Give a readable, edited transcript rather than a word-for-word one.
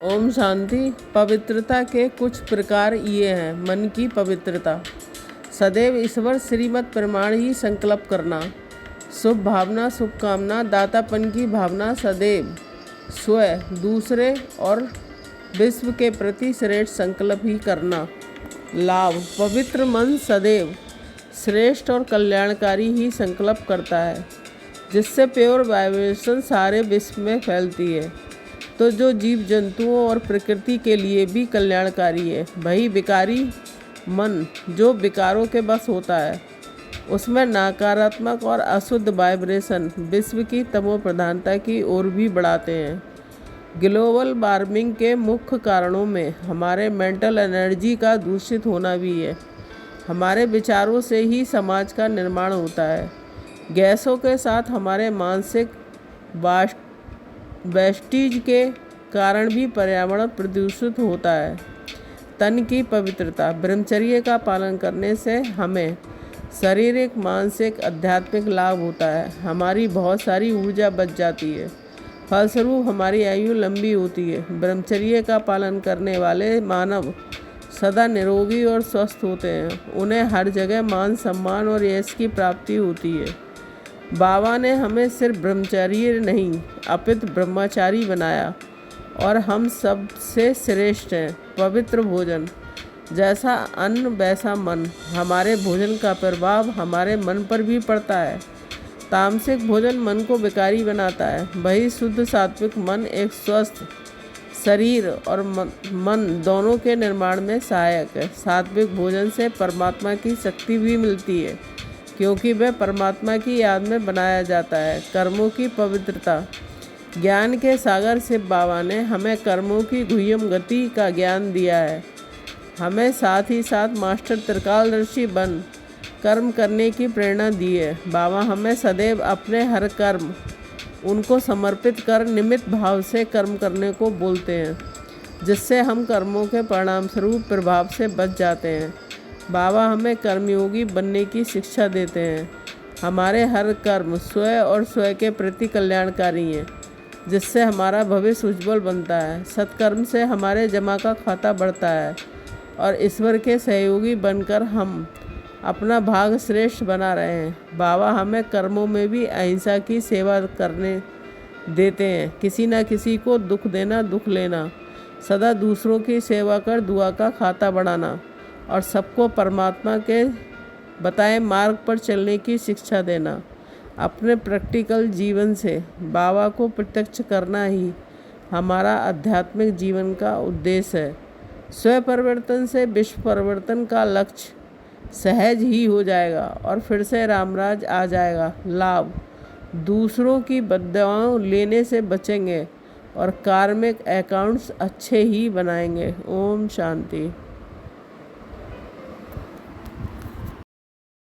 ओम शांति। पवित्रता के कुछ प्रकार ये हैं। मन की पवित्रता, सदैव ईश्वर श्रीमत प्रमाण ही संकल्प करना, शुभ भावना, शुभकामना, दातापन की भावना, सदैव स्वयं, दूसरे और विश्व के प्रति श्रेष्ठ संकल्प ही करना। लाभ, पवित्र मन सदैव श्रेष्ठ और कल्याणकारी ही संकल्प करता है, जिससे प्योर वाइब्रेशन सारे विश्व में फैलती है, तो जो जीव जंतुओं और प्रकृति के लिए भी कल्याणकारी है। वही विकारी मन जो विकारों के बस होता है, उसमें नकारात्मक और अशुद्ध वाइब्रेशन विश्व की तमो प्रधानता की ओर भी बढ़ाते हैं। ग्लोबल वार्मिंग के मुख्य कारणों में हमारे मेंटल एनर्जी का दूषित होना भी है। हमारे विचारों से ही समाज का निर्माण होता है। गैसों के साथ हमारे मानसिक वेस्टेज के कारण भी पर्यावरण प्रदूषित होता है। तन की पवित्रता, ब्रह्मचर्य का पालन करने से हमें शारीरिक, मानसिक, आध्यात्मिक लाभ होता है। हमारी बहुत सारी ऊर्जा बच जाती है, फलस्वरूप हमारी आयु लंबी होती है। ब्रह्मचर्य का पालन करने वाले मानव सदा निरोगी और स्वस्थ होते हैं। उन्हें हर जगह मान सम्मान और यश की प्राप्ति होती है। बाबा ने हमें सिर्फ ब्रह्मचारी नहीं अपितु ब्रह्मचारी बनाया, और हम सबसे श्रेष्ठ हैं। पवित्र भोजन, जैसा अन्न वैसा मन। हमारे भोजन का प्रभाव हमारे मन पर भी पड़ता है। तामसिक भोजन मन को विकारी बनाता है, वही शुद्ध सात्विक मन एक स्वस्थ शरीर और मन दोनों के निर्माण में सहायक है। सात्विक भोजन से परमात्मा की शक्ति भी मिलती है, क्योंकि वह परमात्मा की याद में बनाया जाता है। कर्मों की पवित्रता, ज्ञान के सागर शिव बाबा ने हमें कर्मों की गुह्यम गति का ज्ञान दिया है। हमें साथ ही साथ मास्टर त्रिकालदर्शी बन कर्म करने की प्रेरणा दी है। बाबा हमें सदैव अपने हर कर्म उनको समर्पित कर निमित्त भाव से कर्म करने को बोलते हैं, जिससे हम कर्मों के परिणाम स्वरूप प्रभाव से बच जाते हैं। बाबा हमें कर्मयोगी बनने की शिक्षा देते हैं। हमारे हर कर्म स्वयं और स्वयं के प्रति कल्याणकारी हैं, जिससे हमारा भविष्य उज्जवल बनता है। सत्कर्म से हमारे जमा का खाता बढ़ता है, और ईश्वर के सहयोगी बनकर हम अपना भाग श्रेष्ठ बना रहे हैं। बाबा हमें कर्मों में भी अहिंसा की सेवा करने देते हैं। किसी न किसी को दुख देना, दुख लेना, सदा दूसरों की सेवा कर दुआ का खाता बढ़ाना, और सबको परमात्मा के बताए मार्ग पर चलने की शिक्षा देना। अपने प्रैक्टिकल जीवन से बाबा को प्रत्यक्ष करना ही हमारा आध्यात्मिक जीवन का उद्देश्य है। स्व परिवर्तन से विश्व परिवर्तन का लक्ष्य सहज ही हो जाएगा, और फिर से रामराज आ जाएगा। लाभ, दूसरों की बद्दुआएं लेने से बचेंगे और कार्मिक अकाउंट्स अच्छे ही बनाएंगे। ओम शांति।